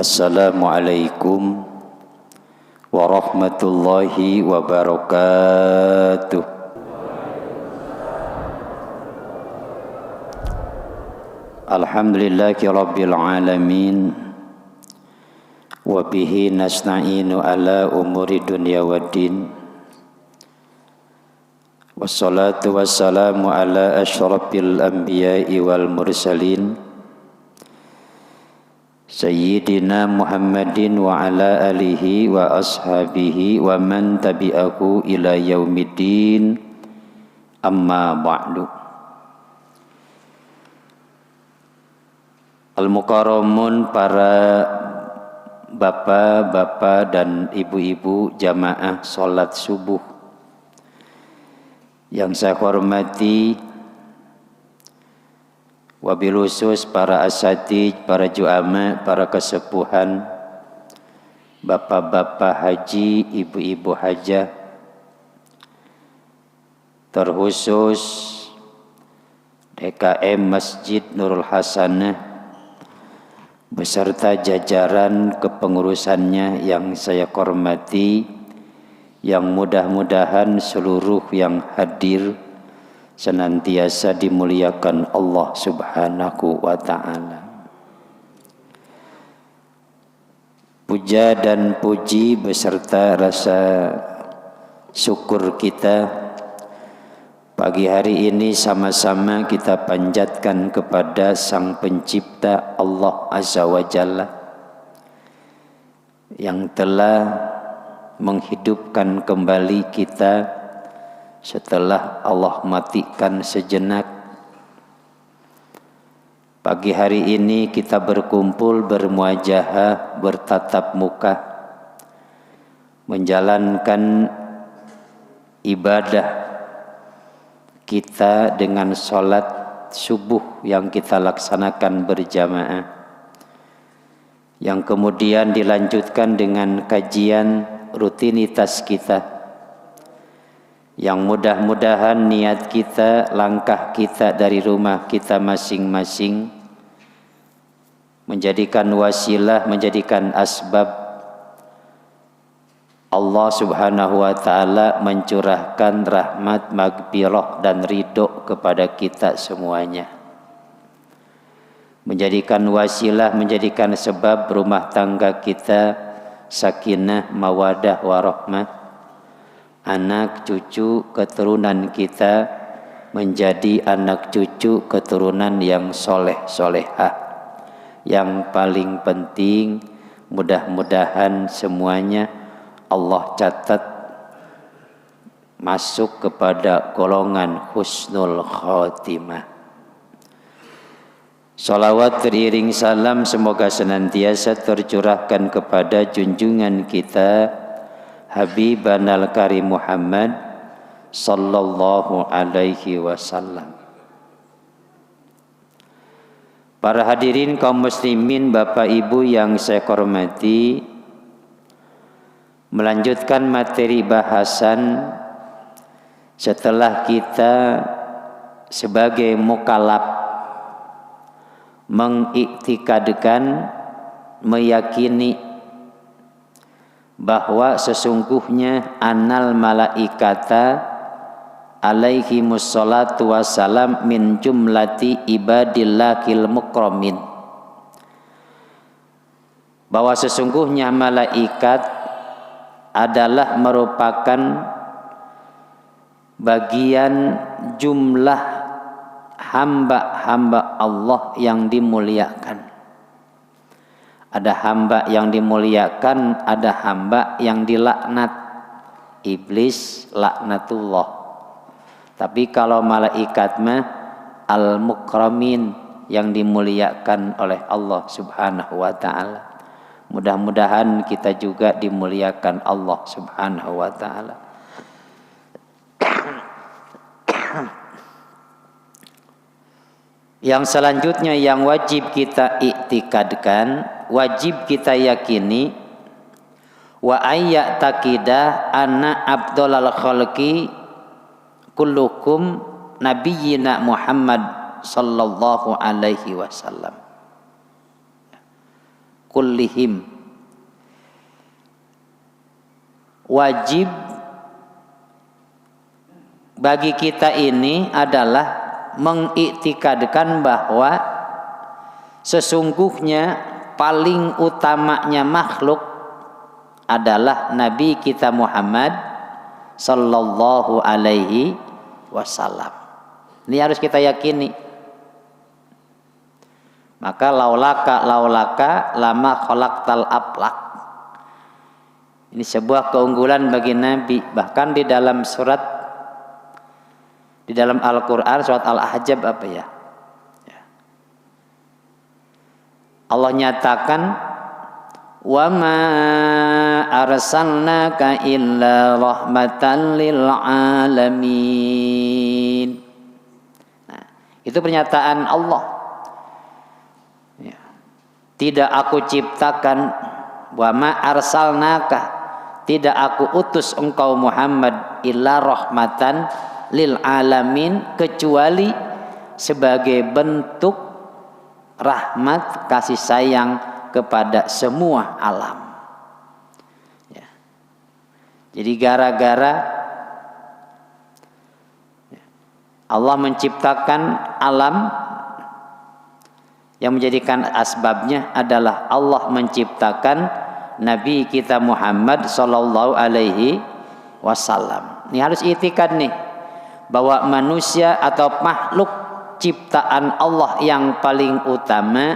Assalamualaikum warahmatullahi wabarakatuh. Alhamdulillahi rabbil alamin. Wa bihi nasta'inu ala umuri dunya waddin. Wassalatu wassalamu ala asyrafil anbiya'i wal mursalin Sayyidina Muhammadin wa ala alihi wa ashabihi wa man tabi'ahu ila yaumiddin. Amma ba'du. Al-Mukarramun, para bapak-bapak dan ibu-ibu jamaah sholat subuh yang saya hormati, wabil khusus para asatidz, para juama, para kesepuhan, bapak-bapak haji, ibu-ibu hajah, terkhusus DKM Masjid Nurul Hasanah beserta jajaran kepengurusannya yang saya hormati, yang mudah-mudahan seluruh yang hadir senantiasa dimuliakan Allah Subhanahu wa ta'ala. Puja dan puji beserta rasa syukur kita pagi hari ini sama-sama kita panjatkan kepada Sang Pencipta Allah Azza wa Jalla yang telah menghidupkan kembali kita setelah Allah matikan sejenak. Pagi hari ini kita berkumpul, bermuajahah, bertatap muka, menjalankan ibadah kita dengan sholat subuh yang kita laksanakan berjamaah, yang kemudian dilanjutkan dengan kajian rutinitas kita, yang mudah-mudahan niat kita, langkah kita dari rumah kita masing-masing menjadikan wasilah, menjadikan asbab Allah Subhanahu wa ta'ala mencurahkan rahmat, maghfirah dan ridho kepada kita semuanya, menjadikan wasilah, menjadikan sebab rumah tangga kita sakinah, mawadah, warahmah, anak cucu keturunan kita menjadi anak cucu keturunan yang soleh solehah. Yang paling penting, mudah-mudahan semuanya Allah catat masuk kepada golongan husnul khotimah. Salawat teriring salam semoga senantiasa tercurahkan kepada junjungan kita Habibanal Karim Muhammad sallallahu alaihi wasallam. Para hadirin kaum muslimin, Bapak Ibu yang saya hormati, melanjutkan materi bahasan setelah kita sebagai mukallaf mengiktikadkan, meyakini bahwa sesungguhnya annal malaikata alaihimus salatu wassalam min jumlati ibadillahil mukramin, bahwa sesungguhnya malaikat adalah merupakan bagian jumlah hamba-hamba Allah yang dimuliakan. Ada hamba yang dimuliakan, ada hamba yang dilaknat, iblis laknatullah. Tapi kalau malaikat mah al-mukramin, yang dimuliakan oleh Allah Subhanahu wa ta'ala. Mudah-mudahan kita juga dimuliakan Allah Subhanahu wa ta'ala. Yang selanjutnya yang wajib kita iktikadkan, wajib kita yakini, wa ayya taqidah anna abdulal khalqi kullukum nabiyyina Muhammad sallallahu alaihi wasallam. kullihim. Wajib bagi kita ini adalah mengiktikadkan bahwa sesungguhnya paling utamanya makhluk adalah Nabi kita Muhammad sallallahu alaihi wasallam. Ini harus kita yakini. Maka laulaka lama khalaqtal aflak. Ini sebuah keunggulan bagi Nabi. Bahkan di dalam Al-Quran surat Al-Ahzab apa ya? Allah nyatakan wa ma arsalnaka illa rahmatan lil alamin. Nah, itu pernyataan Allah. Ya. Tidak aku ciptakan, wa ma arsalnaka, tidak aku utus engkau Muhammad illa rahmatan lil alamin, kecuali sebagai bentuk rahmat kasih sayang kepada semua alam. Ya. Jadi gara-gara Allah menciptakan alam, yang menjadikan asbabnya adalah Allah menciptakan Nabi kita Muhammad sallallahu alaihi wasallam. Ini harus itikad nih, bahwa manusia atau makhluk ciptaan Allah yang paling utama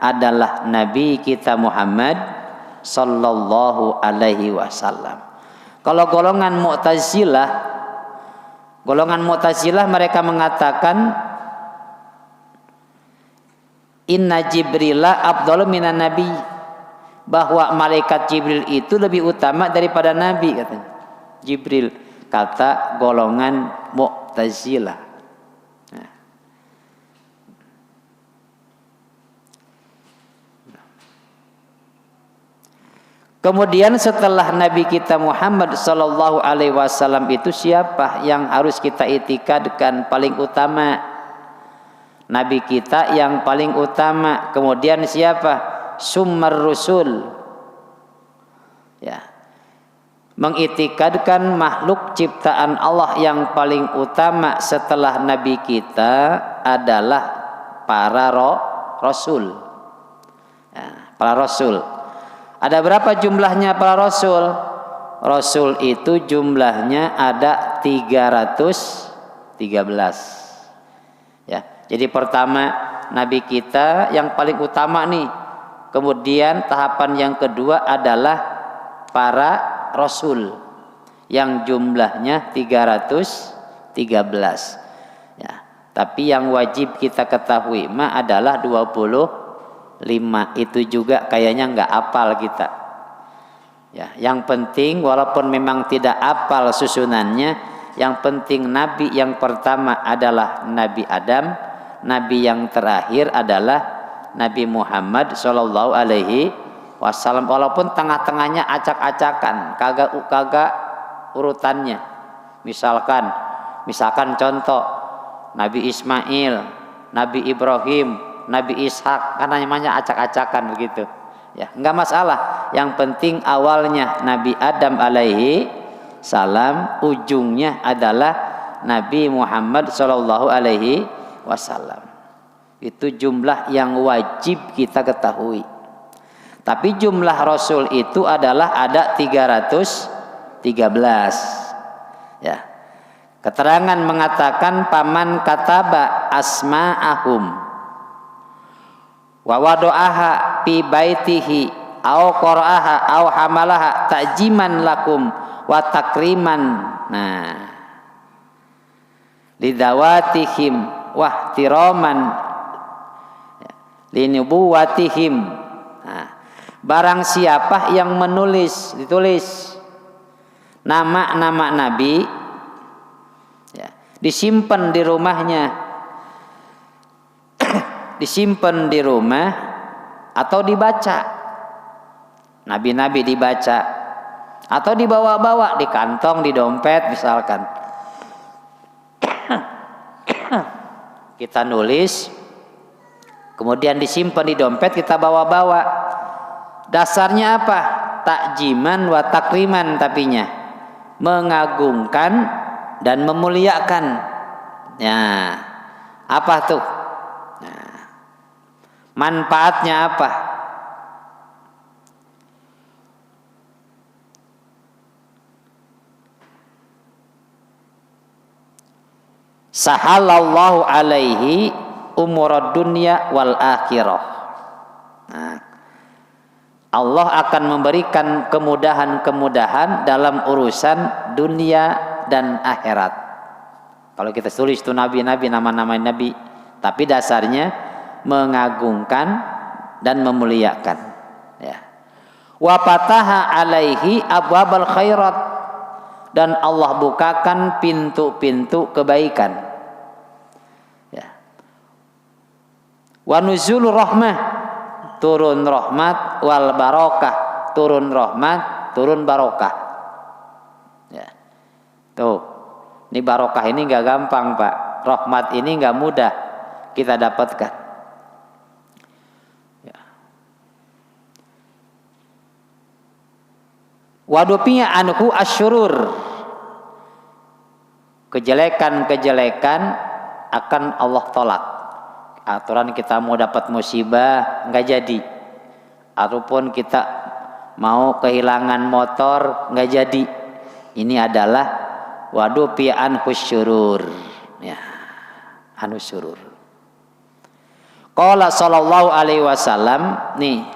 adalah Nabi kita Muhammad sallallahu alaihi wasallam. Kalau golongan Mu'tazilah mereka mengatakan inna Jibrila afdalu minan nabi, bahwa malaikat Jibril itu lebih utama daripada nabi, katanya. Jibril, kata golongan Mu'tazilah. Nah. Kemudian setelah Nabi kita Muhammad sallallahu alaihi wasallam itu siapa yang harus kita itikadkan paling utama? Nabi kita yang paling utama. Kemudian siapa? Summar Rusul. Ya. Mengitikadkan makhluk ciptaan Allah yang paling utama setelah Nabi kita adalah para Rasul. Ya, para Rasul. Ada berapa jumlahnya para Rasul? Rasul itu jumlahnya ada 313. Ya, jadi pertama Nabi kita yang paling utama nih. Kemudian tahapan yang kedua adalah para Rasul yang jumlahnya 313. Ya, tapi yang wajib kita ketahui adalah 25. Itu juga kayaknya nggak apal kita. Ya, yang penting walaupun memang tidak apal susunannya, yang penting Nabi yang pertama adalah Nabi Adam, Nabi yang terakhir adalah Nabi Muhammad sallallahu alaihi wasallam. Walaupun tengah-tengahnya acak-acakan, kagak urutannya. Misalkan contoh Nabi Ismail, Nabi Ibrahim, Nabi Ishak, karena namanya acak-acakan begitu. Ya, enggak masalah. Yang penting awalnya Nabi Adam alaihi salam, ujungnya adalah Nabi Muhammad sallallahu alaihi wasallam. Itu jumlah yang wajib kita ketahui. Tapi jumlah Rasul itu adalah ada 313. Ya. Keterangan mengatakan paman kataba asma'ahum wa wado'aha fi baitihi au qara'aha au hamalaha ta'jiman lakum wa takriman. Nah, lidawatihim wa ihtiraman linubuwatihim. Nah, barang siapa yang ditulis nama-nama nabi, ya, disimpan di rumahnya, disimpan di rumah atau dibaca, nabi-nabi dibaca atau dibawa-bawa di kantong, di dompet misalkan. Kita nulis, kemudian disimpan di dompet, kita bawa-bawa. Dasarnya apa? Takjiman wa takriman, tapinya mengagungkan dan memuliakan. Ya, apa tuh? Nah, manfaatnya apa? Sahalallahu alaihi umurad dunya wal akhirah. Nah, Allah akan memberikan kemudahan-kemudahan dalam urusan dunia dan akhirat. Kalau kita tulis itu nabi-nabi, nama-nama nabi, tapi dasarnya mengagungkan dan memuliakan. Ya. Wa fataha alaihi abwabal khairat, dan Allah bukakan pintu-pintu kebaikan. Ya. Wa nuzulur rahmah, turun rahmat, wal barokah, turun rahmat, turun barokah. Ya. Tuh, ini barokah ini nggak gampang, Pak. Rahmat ini nggak mudah kita dapatkan. Ya. Wadupiya anhu asyurur, kejelekan-kejelekan akan Allah tolak. Aturan kita mau dapat musibah nggak jadi, ataupun kita mau kehilangan motor nggak jadi. Ini adalah wadupiya anhu syurur. Ya, anhu syurur. Qala sallallahu alaihi wasallam, nih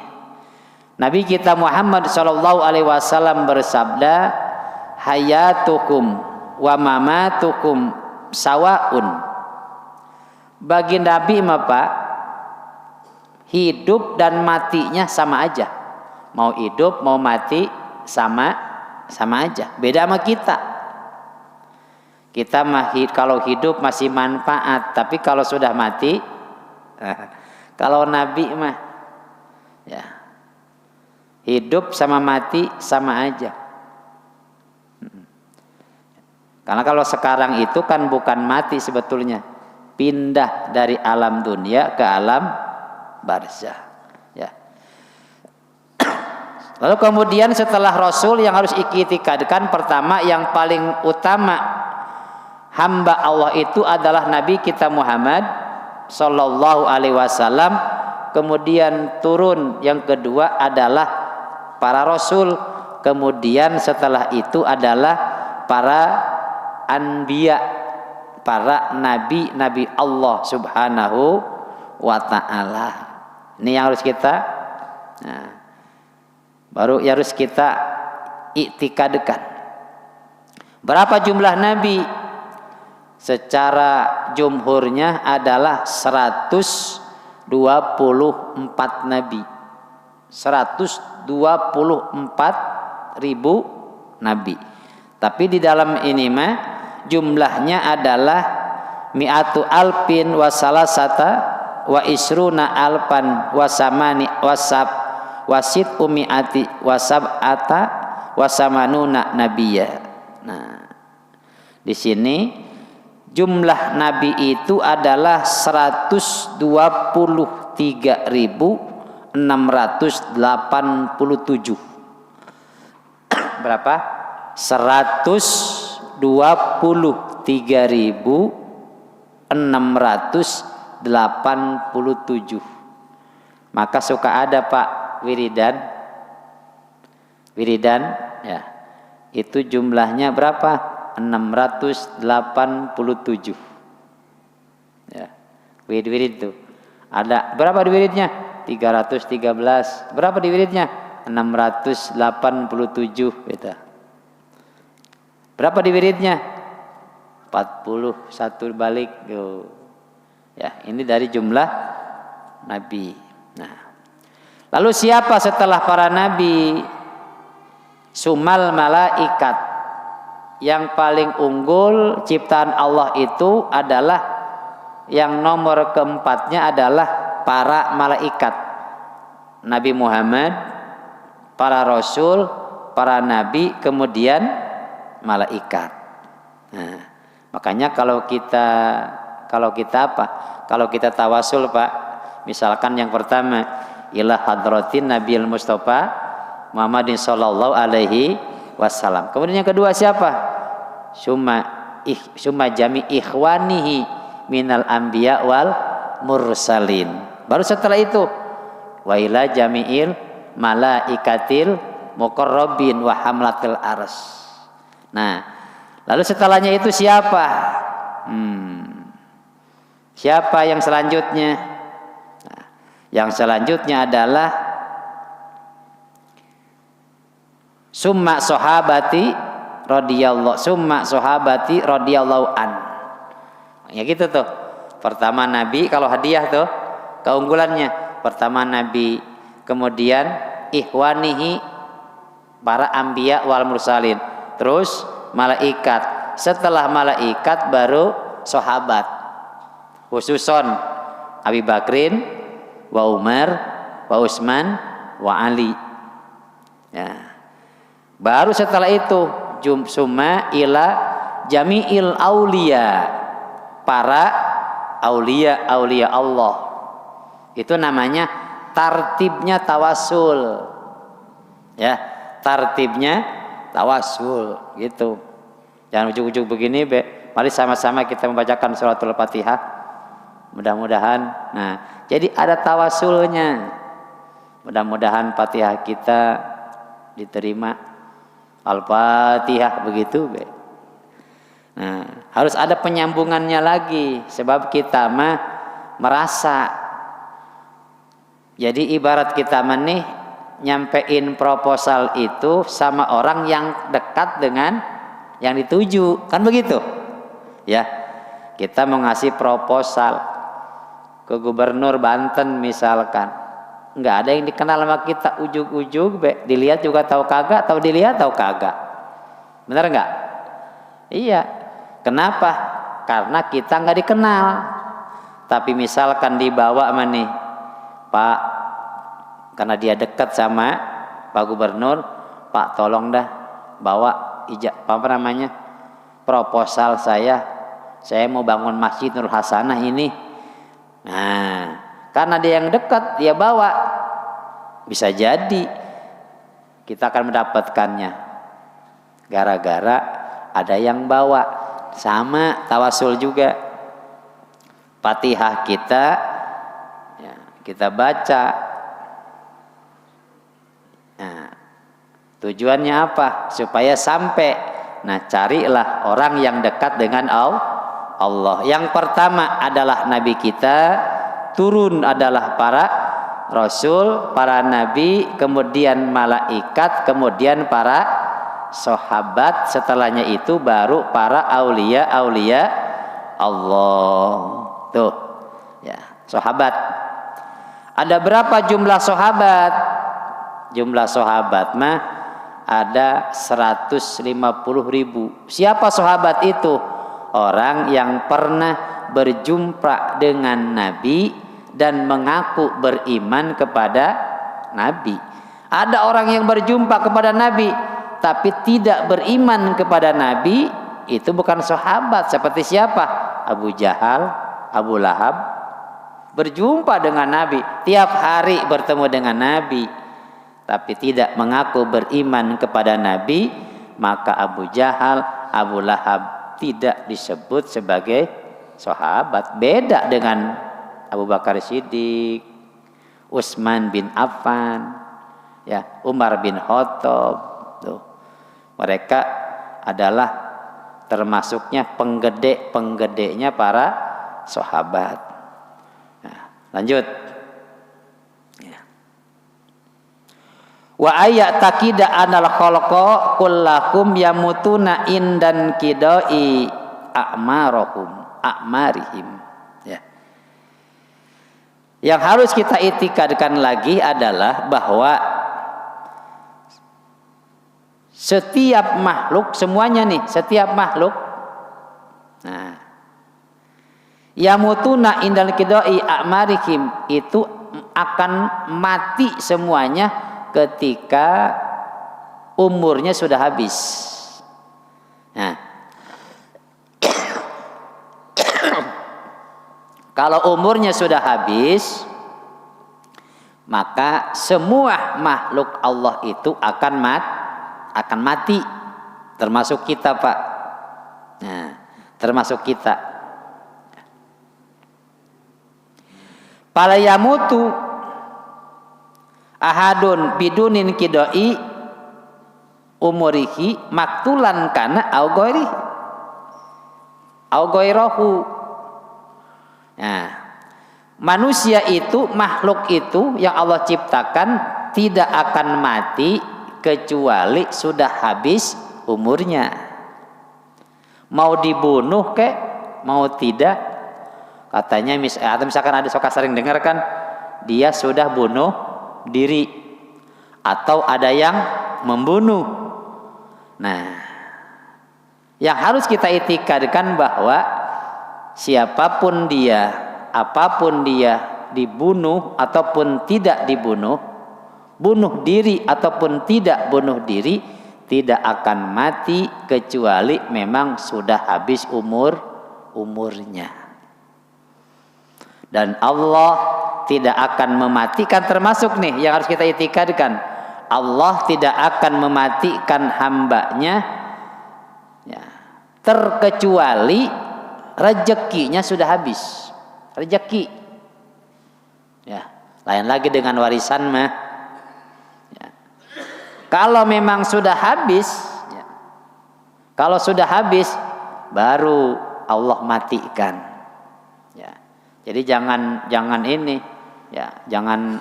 Nabi kita Muhammad sallallahu alaihi wasallam bersabda, hayatukum wa mamatukum sawaun. Bagi Nabi mah Pak, hidup dan matinya sama aja. Mau hidup mau mati sama aja. Beda sama kita. Kita mah kalau hidup masih manfaat, tapi kalau sudah mati, kalau Nabi mah ya, hidup sama mati sama aja. Karena kalau sekarang itu kan bukan mati sebetulnya, pindah dari alam dunia ke alam barzah. Ya. Lalu kemudian setelah Rasul yang harus itikadkan, pertama yang paling utama hamba Allah itu adalah Nabi kita Muhammad sallallahu alaihi wasallam. Kemudian turun yang kedua adalah para Rasul. Kemudian setelah itu adalah para anbiya, para nabi Allah subhanahu wa ta'ala. Ini yang harus kita baru harus kita iktikadkan. Berapa jumlah nabi? Secara jumhurnya adalah 124 nabi. 124.000 nabi. Tapi di dalam ini mah jumlahnya adalah mi'atu alpin wa salasata wa isruna alpan wa samani wasab wasit umiati wasab'ata wasamanuna nabiyya. Nah, di sini jumlah nabi itu adalah 123.687. Berapa? 123.687. Maka suka ada Pak wiridan ya. Itu jumlahnya berapa? 687. Ya. Wirid itu. Ada berapa di wiridnya? 313. Berapa di wiridnya? 687 gitu. Berapa di wiridnya? 41 balik. Ya, ini dari jumlah nabi. Nah, lalu siapa setelah para nabi? Sumal malaikat. Yang paling unggul ciptaan Allah itu adalah yang nomor keempatnya adalah para malaikat. Nabi Muhammad, para rasul, para nabi, kemudian malaikat. Nah, makanya kalau kita apa? Kalau kita tawasul Pak, misalkan yang pertama, ila hadratin Nabiul Mustafa Muhammadin sallallahu alaihi wasallam. Kemudian yang kedua siapa? Summa jami ikhwanihi minal anbiya wal mursalin. Baru setelah itu wa ila jami'il malaikatil muqarrabin wa hamlatil ars. Nah, lalu setelahnya itu siapa? Siapa yang selanjutnya? Nah, yang selanjutnya adalah summa sahabati radhiyallahu an. Ya gitu tuh. Pertama Nabi, kalau hadiah tuh keunggulannya. Pertama Nabi, kemudian ikhwanihi para anbiya wal mursalin. Terus malaikat. Setelah malaikat baru sahabat. Khususon Abi Bakrin wa Umar wa Utsman wa Ali. Ya. Baru setelah itu summa ila jami'il aulia, para aulia Allah. Itu namanya tartibnya tawasul. Ya, tartibnya tawasul gitu. Jangan ujug-ujug begini, mari sama-sama kita membacakan suratul Fatihah. Mudah-mudahan. Nah, jadi ada tawasulnya. Mudah-mudahan Fatihah kita diterima. Al-Fatihah begitu. Nah, harus ada penyambungannya lagi, sebab kita mah merasa. Jadi ibarat kita nih nyampein proposal itu sama orang yang dekat dengan yang dituju, kan begitu? Ya, kita mau ngasih proposal ke Gubernur Banten misalkan, nggak ada yang dikenal sama kita, ujug-ujug dilihat juga tahu kagak, tahu dilihat tahu kagak, benar nggak? Iya. Kenapa? Karena kita nggak dikenal. Tapi misalkan dibawa sama nih Pak, karena dia dekat sama Pak Gubernur, Pak tolong dah bawa proposal saya mau bangun Masjid Nur Hasanah ini. Nah, karena dia yang dekat, dia bawa, bisa jadi kita akan mendapatkannya gara-gara ada yang bawa. Sama tawasul juga, Fatihah kita ya, kita baca. Nah, tujuannya apa? Supaya sampai. Nah, carilah orang yang dekat dengan Allah. Yang pertama adalah Nabi kita, turun adalah para Rasul, para Nabi, kemudian malaikat, kemudian para sahabat, setelahnya itu baru para aulia Allah. Tuh ya, sahabat. Ada berapa jumlah sahabat? Jumlah sahabat mah ada 150.000. Siapa sahabat itu? Orang yang pernah berjumpa dengan Nabi dan mengaku beriman kepada Nabi. Ada orang yang berjumpa kepada Nabi tapi tidak beriman kepada Nabi, itu bukan sahabat. Seperti siapa? Abu Jahal, Abu Lahab berjumpa dengan Nabi, tiap hari bertemu dengan Nabi, tapi tidak mengaku beriman kepada Nabi, maka Abu Jahal, Abu Lahab tidak disebut sebagai sahabat. Beda dengan Abu Bakar Siddiq, Utsman bin Affan, ya, Umar bin Khattab. Tuh. Mereka adalah termasuknya penggede-penggedenya para sahabat. Nah, lanjut. Ya. Wa ayat takida anal khalqa kullakum yamutuna indan kidai a'marihim. Ya. Yang harus kita itikadkan lagi adalah bahwa setiap makhluk, semuanya nih, setiap makhluk, nah, yamutuna indal qidai a'marihim, itu akan mati semuanya ketika umurnya sudah habis. Nah, kalau umurnya sudah habis, maka semua makhluk Allah itu akan mati, termasuk kita, Pak. Nah, termasuk kita. Fala yamutu ahadun bidunin kidoi umurihi maktulan kana au ghairihi. Nah, manusia itu, makhluk itu yang Allah ciptakan tidak akan mati kecuali sudah habis umurnya. Mau dibunuh kek, mau tidak, katanya misalkan ada suka sering dengar kan, dia sudah bunuh diri atau ada yang membunuh. Nah, yang harus kita itikadkan bahwa siapapun dia, apapun dia, dibunuh ataupun tidak dibunuh, bunuh diri ataupun tidak bunuh diri, tidak akan mati kecuali memang sudah habis umurnya. Dan Allah tidak akan mematikan, termasuk nih yang harus kita itikadkan, Allah tidak akan mematikan hambanya ya, terkecuali rezekinya sudah habis. Rezeki ya, lain lagi dengan warisan mah ya. Kalau memang sudah habis ya, kalau sudah habis baru Allah matikan ya. Jadi jangan ini ya, jangan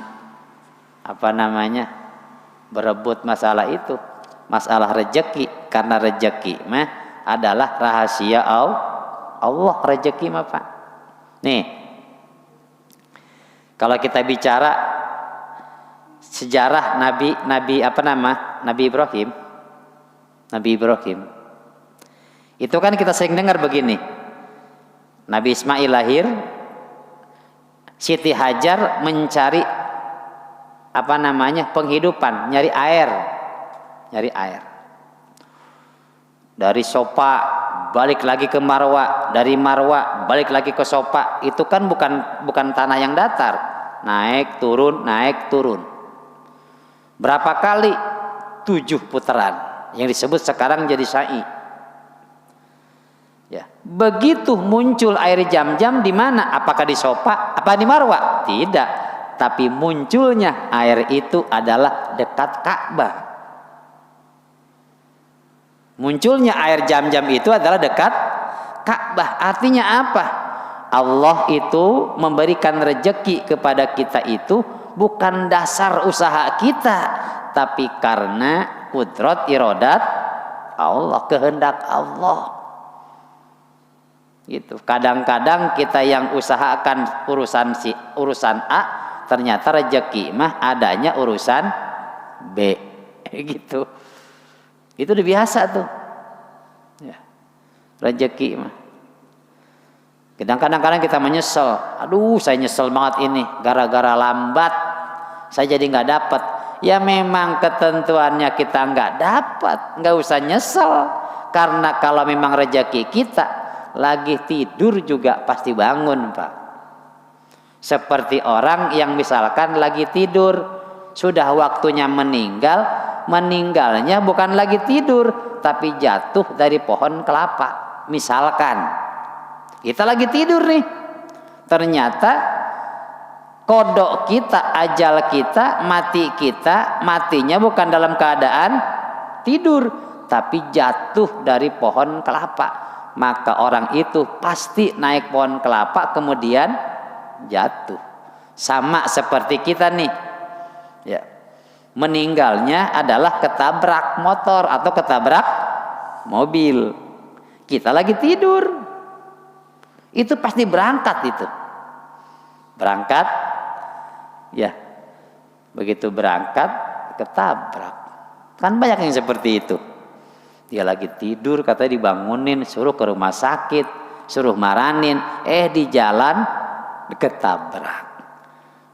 apa namanya berebut masalah itu, masalah rezeki, karena rezeki mah adalah rahasia Allah. Rezeki mah Pak. Nih, kalau kita bicara sejarah Nabi Ibrahim, itu kan kita sering dengar begini, Nabi Ismail lahir, Siti Hajar mencari penghidupan, nyari air. Dari Sofa balik lagi ke Marwa, dari Marwa balik lagi ke Sofa. Itu kan bukan tanah yang datar, naik turun. Berapa kali? 7 putaran yang disebut sekarang jadi sa'i. Ya, begitu muncul air Zam-Zam di mana? Apakah di Sofa? Apa di Marwa? Tidak. Tapi munculnya air itu adalah dekat Ka'bah. Munculnya air Zam-Zam itu adalah dekat Ka'bah. Artinya apa? Allah itu memberikan rezeki kepada kita itu bukan dasar usaha kita, tapi karena kudrat iradat Allah, kehendak Allah. Gitu. Kadang-kadang kita yang usahakan urusan A, ternyata rezeki mah adanya urusan B. Gitu. Itu udah biasa tuh ya, rezeki mah. Kadang-kadang kita menyesal, aduh saya nyesel banget ini, gara-gara lambat saya jadi nggak dapat. Ya memang ketentuannya kita nggak dapat, nggak usah nyesel, karena kalau memang rezeki kita lagi tidur juga pasti bangun Pak. Seperti orang yang misalkan lagi tidur, sudah waktunya meninggalnya bukan lagi tidur, tapi jatuh dari pohon kelapa. Misalkan kita lagi tidur nih, ternyata kodok kita, ajal kita, matinya bukan dalam keadaan tidur, tapi jatuh dari pohon kelapa. Maka orang itu pasti naik pohon kelapa kemudian jatuh. Sama seperti kita nih ya, meninggalnya adalah ketabrak motor atau ketabrak mobil. Kita lagi tidur, itu pasti berangkat ya, begitu berangkat ketabrak. Kan banyak yang seperti itu, dia lagi tidur katanya dibangunin, suruh ke rumah sakit, suruh maranin, di jalan ketabrak,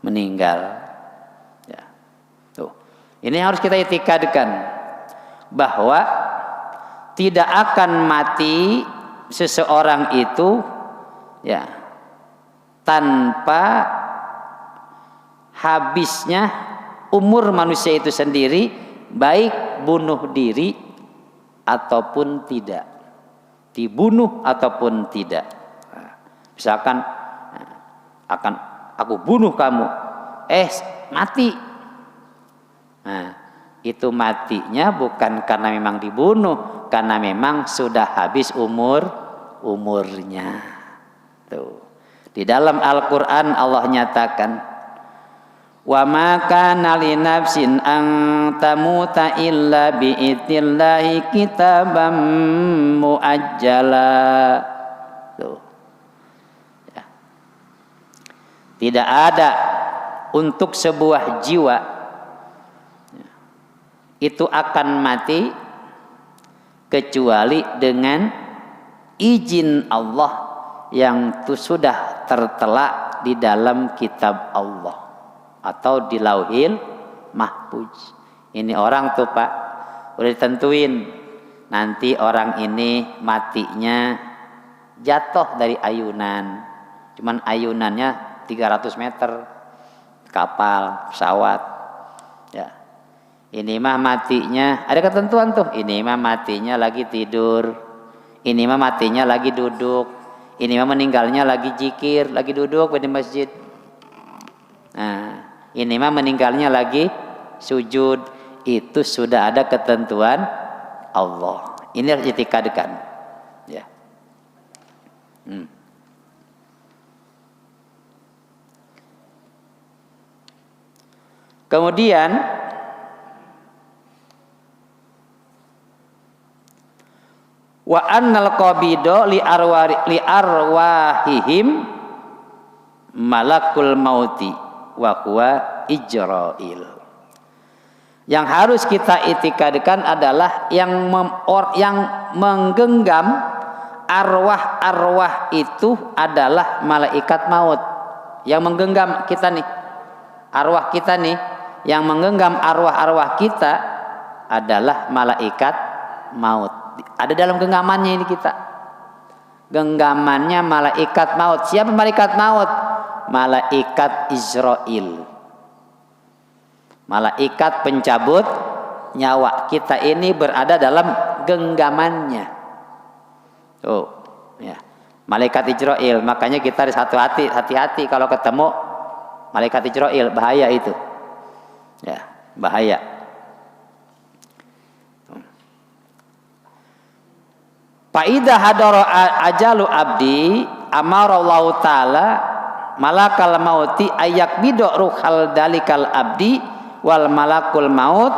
meninggal. Ini harus kita itikadkan bahwa tidak akan mati seseorang itu ya tanpa habisnya umur manusia itu sendiri, baik bunuh diri ataupun tidak, dibunuh ataupun tidak. Misalkan akan aku bunuh kamu, mati. Nah, itu matinya bukan karena memang dibunuh, karena memang sudah habis umurnya. Tuh. Di dalam Al-Qur'an Allah nyatakan, wa ma kana li nafsin an tamuta illa bi idnillahi kitaban muajjala. Tuh. Ya. Tidak ada untuk sebuah jiwa itu akan mati kecuali dengan izin Allah yang sudah tertera di dalam kitab Allah atau di Lauhil Mahfuz. Ini orang tuh Pak, udah ditentuin nanti orang ini matinya jatuh dari ayunan. Cuman ayunannya 300 meter, kapal, pesawat. Ya. Ini mah matinya ada ketentuan tuh. Ini mah matinya lagi tidur. Ini mah matinya lagi duduk. Ini mah meninggalnya lagi zikir, lagi duduk di masjid. Nah, ini mah meninggalnya lagi sujud. Itu sudah ada ketentuan Allah. Ini harus itikadkan. Ya. Kemudian wa annal qabido li arwahihim malakul mauti wa huwa Ijrail. Yang harus kita itikadkan adalah yang menggenggam arwah-arwah itu adalah malaikat maut. Yang menggenggam kita nih, arwah kita nih, yang menggenggam arwah-arwah kita adalah malaikat maut. Ada dalam genggamannya ini kita. Genggamannya malaikat maut. Siapa malaikat maut? Malaikat Israil. Malaikat pencabut nyawa. Kita ini berada dalam genggamannya. Tuh, ya. Malaikat Israil. Makanya kita harus hati-hati kalau ketemu malaikat Israil, bahaya itu. Ya, bahaya. Faidah hadara ajalu abdi amarallahu taala malakal mauti ayak bidok ruhal dalikal abdi wal malakul maut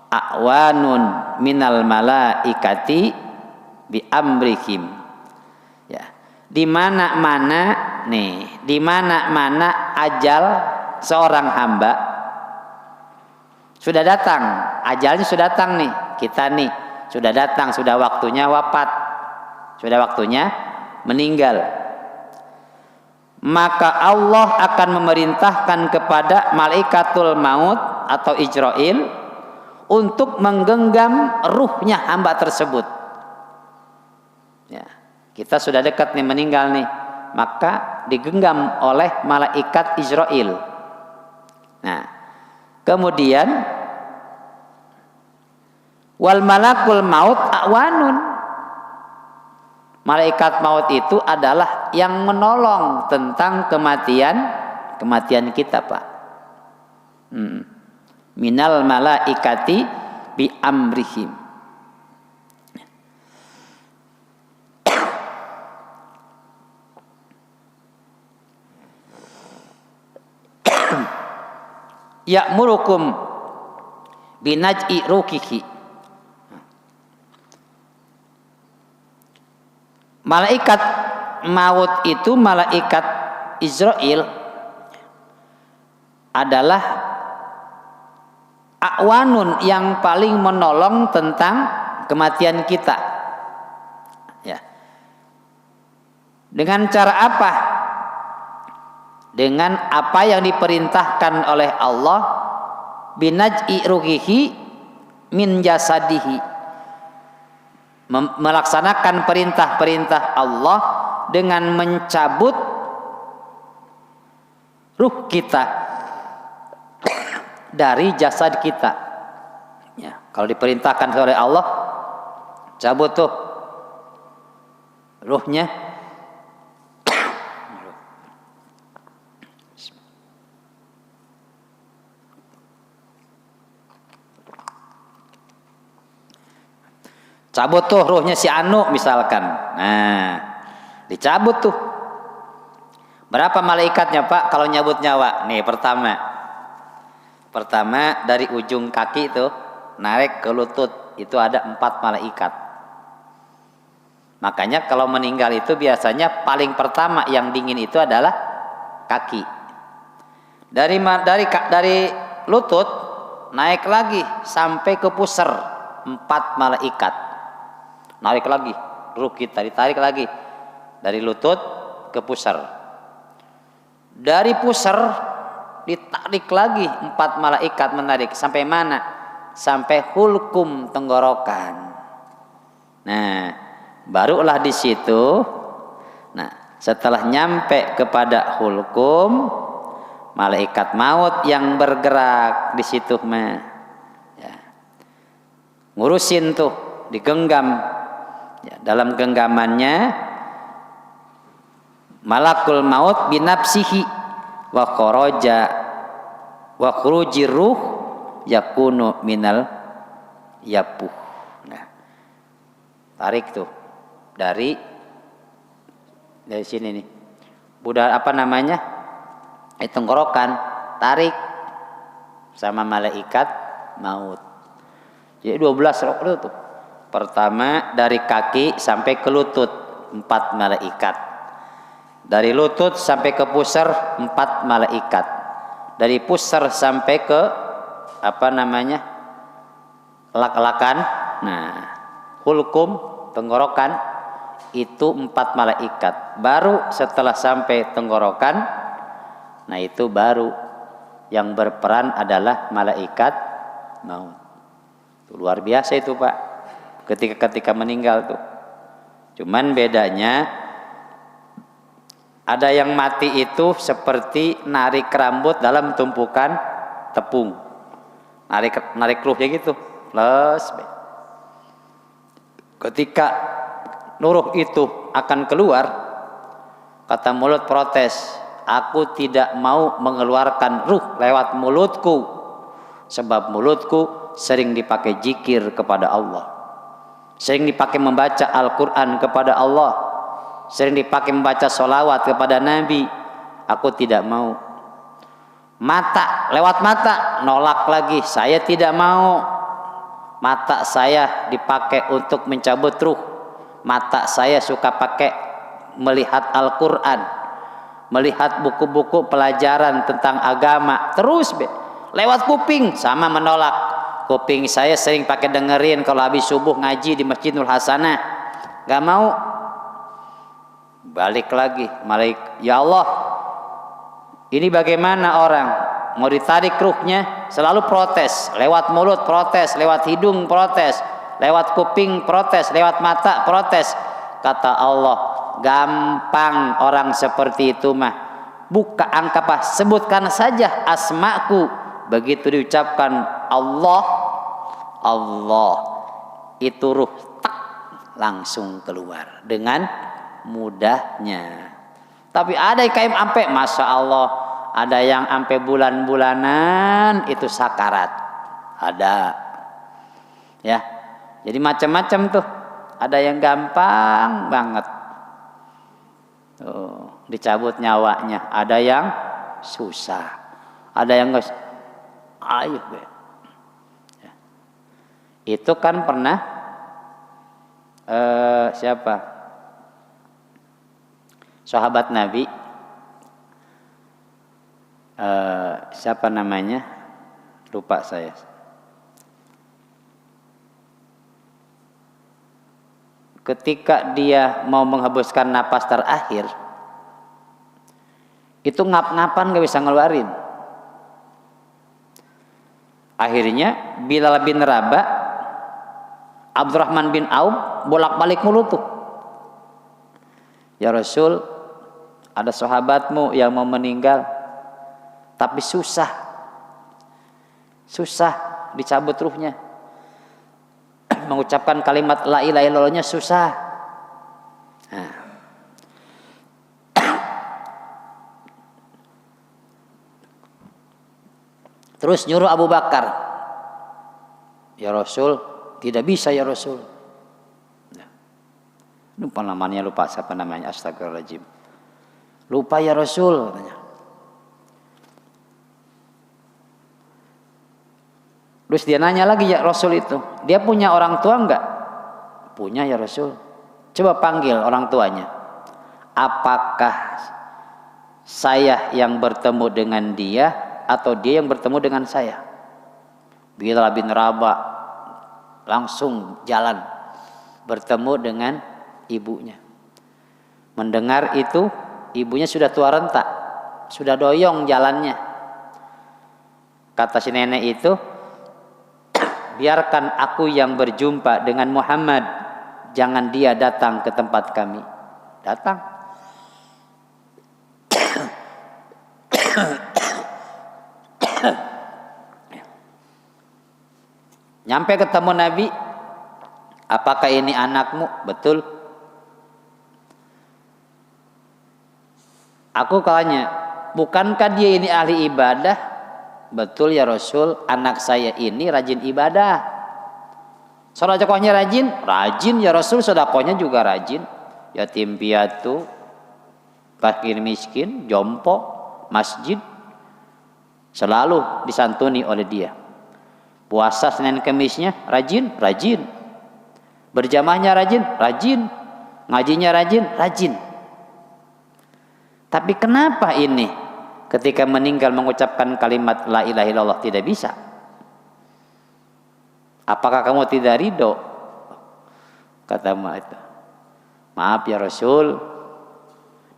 awanun minal malaikati bi amrihim. Ya, di mana-mana ajal seorang hamba sudah datang, ajalnya sudah datang nih, kita nih sudah datang, sudah waktunya wafat, sudah waktunya meninggal. Maka Allah akan memerintahkan kepada malaikatul maut atau Ijrail untuk menggenggam ruhnya hamba tersebut. Ya, kita sudah dekat nih meninggal nih, maka digenggam oleh malaikat Ijrail. Nah, kemudian wal malakul maut awanun. Malaikat maut itu adalah yang menolong tentang kematian kita, Pak. Minal malaikati bi amrihim. Ya'murukum binaj'i rukihi. Malaikat maut itu, malaikat Israil adalah awanun, yang paling menolong tentang kematian kita. Ya. Dengan cara apa? Dengan apa yang diperintahkan oleh Allah, binaj'i ruhihi min jasadihi. Melaksanakan perintah-perintah Allah dengan mencabut ruh kita dari jasad kita. Ya, kalau diperintahkan oleh Allah, cabut tuh ruhnya. Cabut tuh ruhnya si Anu misalkan. Nah, dicabut tuh. Berapa malaikatnya Pak kalau nyabut nyawa? Nih pertama dari ujung kaki itu narik ke lutut, itu ada 4 malaikat. Makanya kalau meninggal itu biasanya paling pertama yang dingin itu adalah kaki. Dari lutut naik lagi sampai ke pusar, 4 malaikat. Narik lagi, ruh kita ditarik lagi dari lutut ke pusar. Dari pusar ditarik lagi 4 malaikat menarik sampai mana? Sampai hulkum tenggorokan. Nah, barulah di situ. Nah, setelah nyampe kepada hulkum, malaikat maut yang bergerak di situ mah. Ya. Ngurusin tuh, digenggam. Ya, dalam genggamannya malakul maut binafsihi wa kharaja wa khurujir ruh yakunu minal yapuh. Nah, tarik tuh dari sini nih. Budak apa namanya? Tenggorokan, tarik sama malaikat maut. Jadi 12 roh tuh. Pertama dari kaki sampai ke lutut 4 malaikat. Dari lutut sampai ke pusar 4 malaikat. Dari pusar sampai ke apa namanya? Lak-lakan. Nah, hulkum tenggorokan itu 4 malaikat. Baru setelah sampai tenggorokan, nah itu baru yang berperan adalah malaikat maut. Itu luar biasa itu Pak. Ketika meninggal tuh. Cuman bedanya ada yang mati itu seperti narik rambut dalam tumpukan tepung. Narik ruhnya gitu. Plus ketika ruh itu akan keluar, kata mulut protes, aku tidak mau mengeluarkan ruh lewat mulutku, sebab mulutku sering dipakai zikir kepada Allah, sering dipakai membaca Al-Quran kepada Allah, sering dipakai membaca sholawat kepada Nabi. Aku tidak mau. Mata, lewat mata nolak lagi, saya tidak mau. Mata saya dipakai untuk mencabut ruh. Mata saya suka pakai melihat Al-Quran, melihat buku-buku pelajaran tentang agama. Terus lewat kuping sama menolak. Kuping saya sering pakai dengerin kalau habis subuh ngaji di Masjidul Hasanah. Gak mau. Balik lagi, ya Allah, ini bagaimana orang mau ditarik ruhnya, selalu protes, lewat mulut protes, lewat hidung protes, lewat kuping protes, lewat mata protes. Kata Allah, gampang orang seperti itu mah. Buka angka apa? Sebutkan saja asmaku. Begitu diucapkan Allah, Allah, itu ruh tak langsung keluar dengan mudahnya. Tapi ada yang kayak ampe, masya Allah, ada yang ampe bulan-bulanan itu sakarat, ada, ya. Jadi macam-macam tuh. Ada yang gampang banget, tuh, dicabut nyawanya. Ada yang susah, ada yang nggak. Ayo, ya. Itu kan pernah siapa? Sahabat Nabi, siapa namanya? Lupa saya. Ketika dia mau menghembuskan napas terakhir, itu ngap-ngapan gak bisa ngeluarin. Akhirnya Bilal bin Rabah, Abdurrahman bin Auf bolak-balik mulu tuh. Ya Rasul, ada sahabatmu yang mau meninggal, tapi susah dicabut ruhnya. Mengucapkan kalimat la ilaha illallahnya susah. Nah. Terus nyuruh Abu Bakar, ya Rasul, tidak bisa ya Rasul. Lupa namanya, lupa siapa namanya, astagfirullahaladzim. Lupa ya Rasul katanya. Terus dia nanya lagi, ya Rasul itu, dia punya orang tua enggak? Punya ya Rasul. Coba panggil orang tuanya. Apakah saya yang bertemu dengan dia atau dia yang bertemu dengan saya? Bilal bin Rabah langsung jalan bertemu dengan ibunya. Mendengar itu, ibunya sudah tua renta, sudah doyong jalannya. Kata si nenek itu, biarkan aku yang berjumpa dengan Muhammad, jangan dia datang ke tempat kami. Datang. Nyampe ketemu Nabi, apakah ini anakmu? Betul. Aku tanya, bukankah dia ini ahli ibadah? Betul ya Rasul, anak saya ini rajin ibadah. Sodakohnya rajin? Rajin ya Rasul, sodakohnya juga rajin. Yatim piatu, fakir miskin, jompo, masjid, selalu disantuni oleh dia. Puasa Senin Kemisnya rajin, rajin. Berjamaahnya rajin, rajin. Ngajinya rajin, rajin. Tapi kenapa ini ketika meninggal mengucapkan kalimat la ilaha illallah tidak bisa? Apakah kamu tidak ridho? Kata Mu'adz itu. Maaf ya Rasul,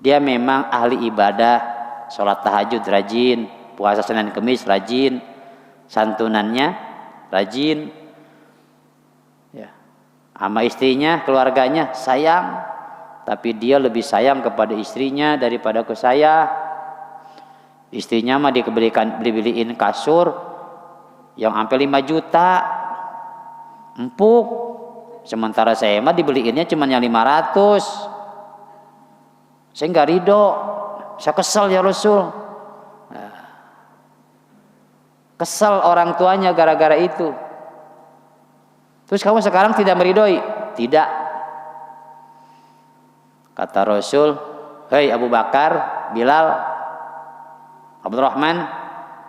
dia memang ahli ibadah, sholat tahajud rajin, puasa Senin Kemis rajin, santunannya rajin, ya, sama istrinya, keluarganya sayang. Tapi dia lebih sayang kepada istrinya daripada ke saya. Istrinya mah dibeliin kasur yang sampai 5 juta empuk. Sementara saya mah dibeliinnya cuma yang 500. Saya nggak ridho. Saya kesel ya Rasul. Kesel orang tuanya gara-gara itu. Terus kamu sekarang tidak meridhoi? Tidak. Kata Rasul, hei Abu Bakar, Bilal, Abdurrahman,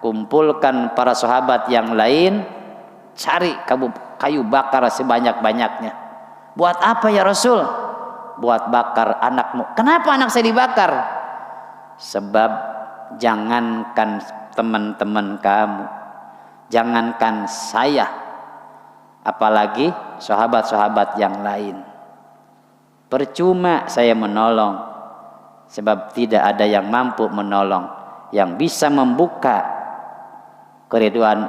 kumpulkan para sahabat yang lain, cari kayu bakar sebanyak-banyaknya. Buat apa ya Rasul? Buat bakar anakmu. Kenapa anak saya dibakar? Sebab jangankan teman-teman kamu, jangankan saya, apalagi sahabat-sahabat yang lain. Percuma saya menolong, sebab tidak ada yang mampu menolong, yang bisa membuka keriduan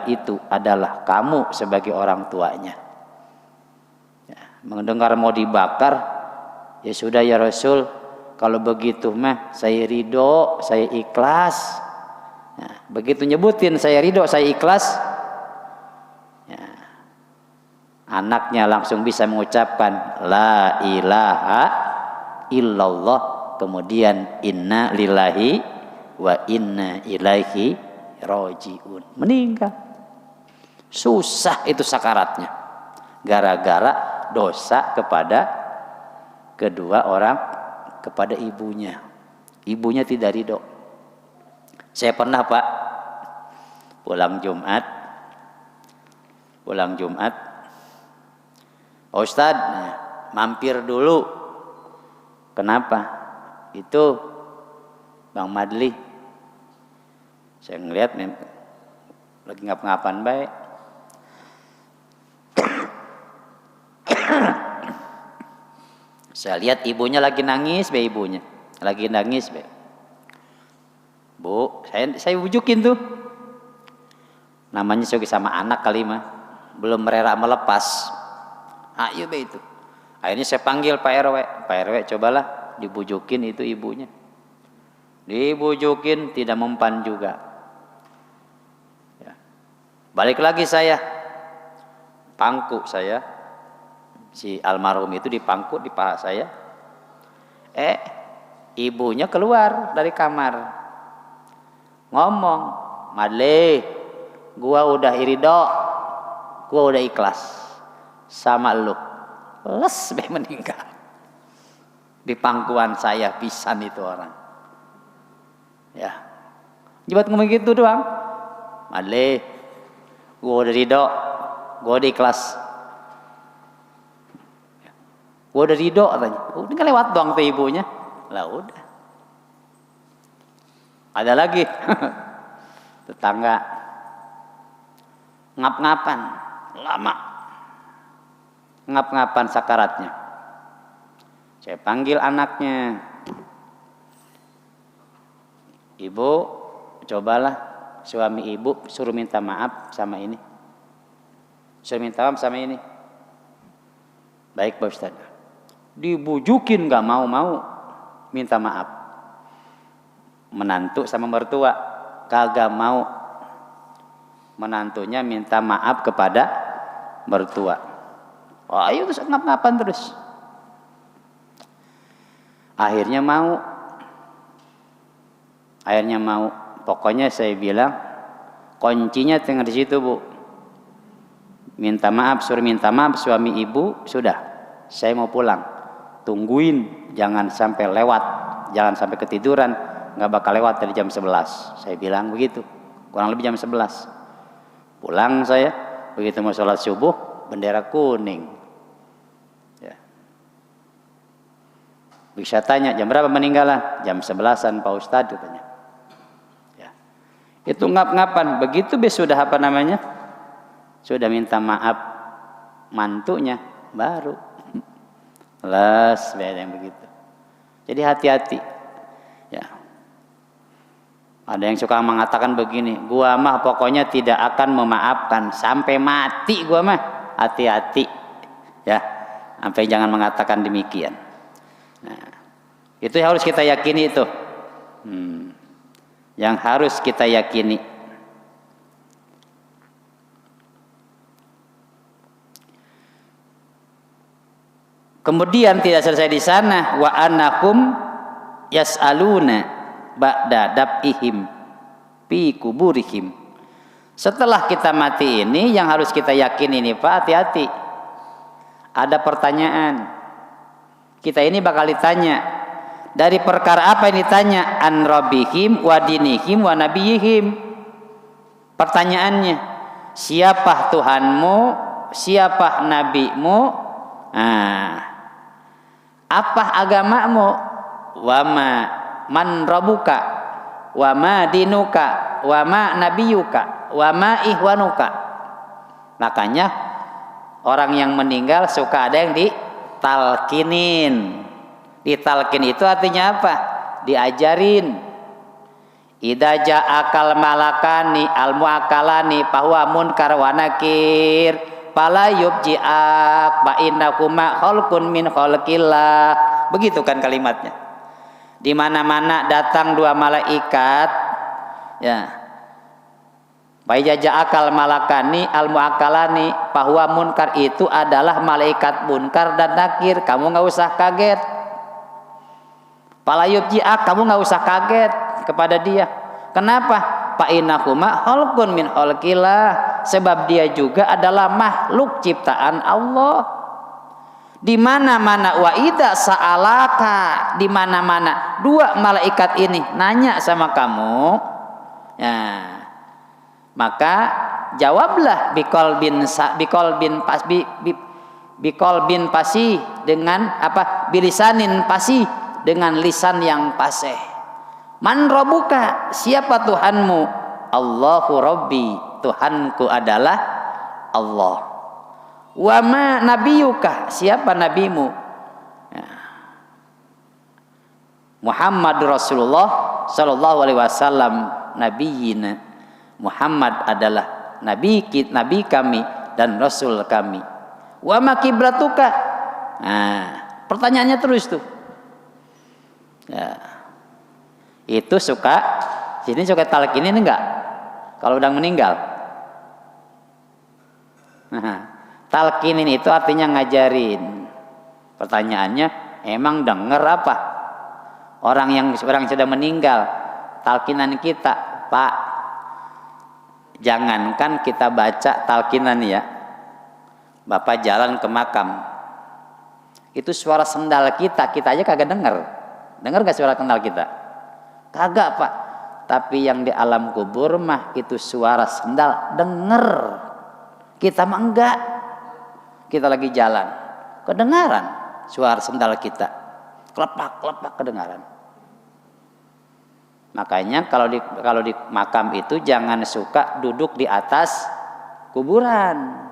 itu adalah kamu sebagai orang tuanya. Ya, mendengar mau dibakar, ya sudah ya Rasul, kalau begitu mah saya ridho, saya ikhlas. Nah, begitu nyebutin saya ridho, saya ikhlas, ya, anaknya langsung bisa mengucapkan la ilaha illallah, kemudian inna lillahi wa inna ilaihi rajiun. Meninggal. Susah itu sakaratnya. Gara-gara dosa kepada kedua orang, kepada ibunya. Ibunya tidak ridho. Saya pernah Pak, pulang Jumat, Pak Ustadz, mampir dulu. Kenapa? Itu Bang Madli. Saya ngeliat lagi ngapa-ngapan baik. Saya lihat ibunya lagi nangis, ibunya lagi nangis, Bu, saya bujukin tuh. Namanya sama anak kali mah, belum rela melepas. Ayo itu. Akhirnya saya panggil Pak RW. Pak RW cobalah dibujukin itu ibunya. Dibujukin tidak mempan juga. Ya. Balik lagi saya, pangku saya, si almarhum itu dipangku di paha saya. Ibunya keluar dari kamar, ngomong, "Madle, gua udah irido, gua udah ikhlas sama lu." Les meninggal di pangkuan saya, pisan itu orang. Ya, jebat ngomong gitu doang. "Madle, gua udah ridho, gua udah ikhlas." Gua udah ridho katanya. Udah kan lewat doang tuh ibunya. Lah udah. Ada lagi tetangga ngap-ngapan lama, ngap-ngapan sakaratnya. Saya panggil anaknya, "Ibu, cobalah suami ibu suruh minta maaf sama ini, suruh minta maaf sama ini." "Baik Pak Ustaz." Dibujukin gak mau minta maaf. Menantu sama mertua kagak mau menantunya minta maaf kepada mertua. Ayo terus ngap-ngapan terus. Akhirnya mau. Pokoknya saya bilang kuncinya tinggal di situ, Bu. Minta maaf, suruh minta maaf suami ibu, sudah. Saya mau pulang. Tungguin, jangan sampai lewat, jangan sampai ketiduran, nggak bakal lewat dari jam 11. Saya bilang begitu, kurang lebih jam 11. Pulang saya, begitu mau sholat subuh, bendera kuning. Ya. Bisa tanya, jam berapa meninggalan? Jam 11-an Pak Ustadz katanya. Ya. Itu ngap-ngapan, begitu sudah sudah minta maaf mantunya, baru les beda yang begitu. Jadi hati-hati. Ya. Ada yang suka mengatakan begini, "Gua mah pokoknya tidak akan memaafkan sampai mati gua mah." Hati-hati. Ya. Sampai jangan mengatakan demikian. Nah, itu yang harus kita yakini itu. Yang harus kita yakini. Kemudian tidak selesai di sana, wa annakum yas'aluna ba'da dab'ihim fi kuburihim. Setelah kita mati ini yang harus kita yakini nih Pak, hati-hati. Ada pertanyaan. Kita ini bakal ditanya. Dari perkara apa yang ditanya? An rabbihim wa dinihim wa nabiyihim. Pertanyaannya, siapa Tuhanmu? Siapa nabimu? Apa agamamu? Wama man rabbuka? Wama dinuka? Wama nabiyuka? Wama ihwanuka? Makanya orang yang meninggal suka ada yang ditalkinin. Ditalkin itu artinya apa? Diajarin. Idza ja'akal malakani al muakalani fahuwa munkar wa nakir. Fala yubji'ak fa innakuma khalqun min khalqillah. Begitu kan kalimatnya. Di mana-mana datang dua malaikat, ya. Fa ja'akal malakani al muakalani fahuwa munkar, itu adalah malaikat munkar dan nakir. Kamu enggak usah kaget. Fala yubji'ak, kamu enggak usah kaget kepada dia. Kenapa? Fa innakuma khalqun min khalqillah, sebab dia juga adalah makhluk ciptaan Allah. Di mana-mana wa idza sa'alaka, di mana-mana dua malaikat ini nanya sama kamu, ya, maka jawablah biqalbin fasih, dengan apa? Bilisanin fasih, dengan lisan yang fasih. Man rabbuka, siapa Tuhanmu? Allahu rabbi, Tuhanku adalah Allah. Wa ma nabiyuka, siapa nabimu? Ya. Muhammad Rasulullah sallallahu alaihi wasallam nabiyina. Muhammad adalah nabi kami dan rasul kami. Wa ma kiblatuka. Nah, pertanyaannya terus tuh. Ya. Itu sini suka talqinin enggak? Kalau udah meninggal. Nah, talqinin itu artinya ngajarin. Pertanyaannya, emang denger apa? Orang yang sudah meninggal, talqinan kita, Pak. Jangankan kita baca talqinan ya. Bapak jalan ke makam. Itu suara sendal kita aja kagak denger. Denger gak suara sendal kita? Kagak, Pak. Tapi yang di alam kubur mah itu suara sendal denger. Kita mah enggak. Kita lagi jalan, kedengaran suara sendal kita. Klepak-klepak kedengaran. Makanya kalau di makam itu jangan suka duduk di atas kuburan.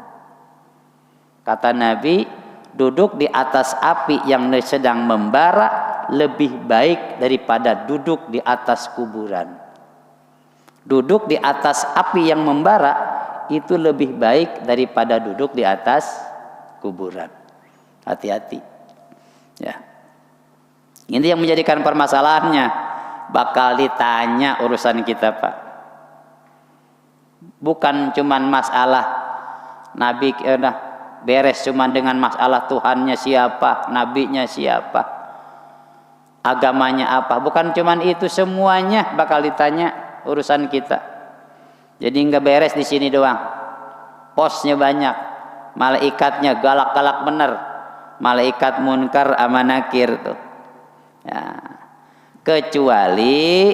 Kata Nabi, duduk di atas api yang sedang membara lebih baik daripada duduk di atas kuburan. Duduk di atas api yang membara itu lebih baik daripada duduk di atas kuburan. Hati-hati. Ya. Ini yang menjadikan permasalahannya, bakal ditanya urusan kita, Pak. Bukan cuman masalah Nabi beres cuman dengan masalah Tuhannya siapa, nabinya siapa, agamanya apa. Bukan cuman itu, semuanya bakal ditanya urusan kita. Jadi nggak beres di sini doang. Posnya banyak, malaikatnya galak-galak bener, malaikat munkar sama nakir tuh. Ya. Kecuali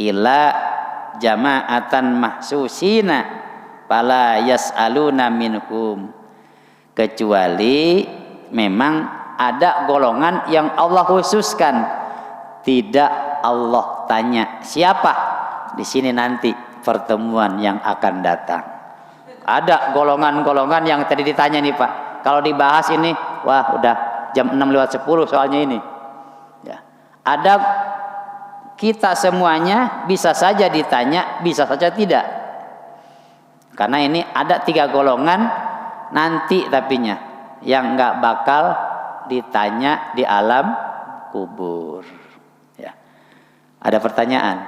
ila jama'atan mahsusina fala yas'aluna minhum. Kecuali memang ada golongan yang Allah khususkan, tidak Allah tanya siapa di sini nanti pertemuan yang akan datang. Ada golongan-golongan yang tadi ditanya nih, Pak. Kalau dibahas ini, wah udah jam 6:10 soalnya ini. Ya. Ada kita semuanya bisa saja ditanya, bisa saja tidak. Karena ini ada 3 golongan nanti tapinya yang nggak bakal ditanya di alam kubur. Ya. Ada pertanyaan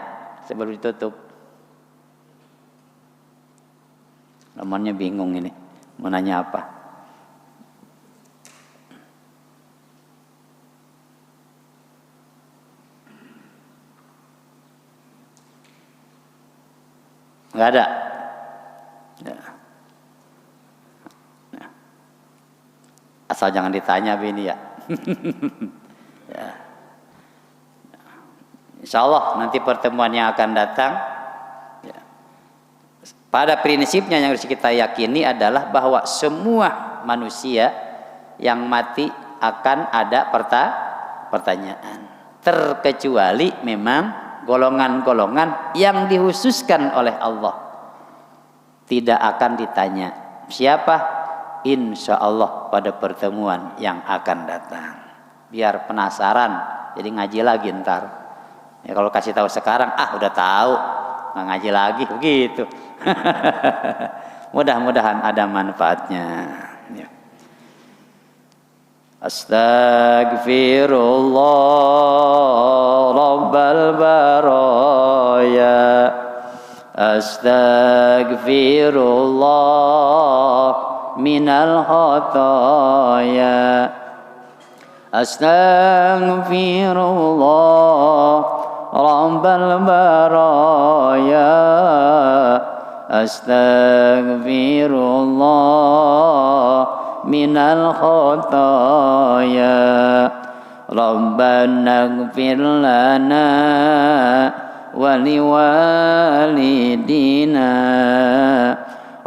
sebelum ditutup? Nomornya bingung ini, mau nanya apa? Nggak ada. Ya. Ya. Asal jangan ditanya ini ya. Ya. Insya Allah nanti pertemuan yang akan datang, ya. Pada prinsipnya yang harus kita yakini adalah bahwa semua manusia yang mati akan ada pertanyaan, terkecuali memang golongan-golongan yang dikhususkan oleh Allah tidak akan ditanya siapa, insya Allah pada pertemuan yang akan datang. Biar penasaran, jadi ngaji lagi ntar. Ya kalau kasih tahu sekarang, udah tahu, nggak ngaji lagi begitu. Mudah-mudahan ada manfaatnya. Ya. Astaghfirullah Rabbal baraya, astaghfirullah minal khataya, astaghfirullah Rabbal baraya, astaghfirullah minal khataya, Rabbana ighfir lana wa liwalidina,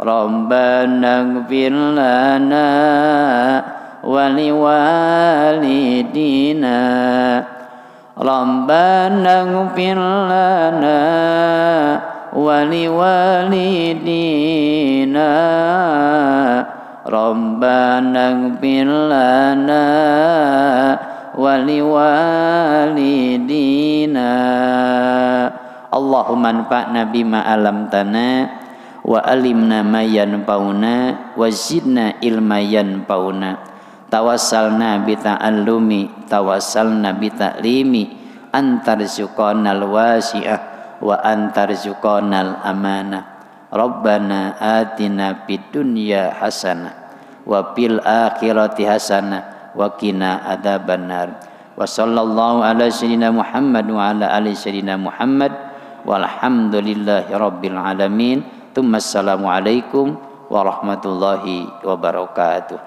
Rabbana ighfir lana wa liwalidina, Rabbana ighfir lana wa liwalidina, Rabbana ighfir lana wa liwalidina. Allahumma anfa'na bima 'allamtana wa alimna ma yanfa'una wa zidna ilma yanfa'una. tawassalna bi ta'allumi tawassalna bi ta'limi antarzuqanal wasi'ah wa antarzuqanal amanah. Rabbana atina fid dunya hasanah wa fil akhirati hasanah wa qina adzabannar. Wa sallallahu ala sayyidina Muhammad wa ala ali sayyidina Muhammad walhamdulillahi rabbil alamin. Assalamu alaikum warahmatullahi wabarakatuh.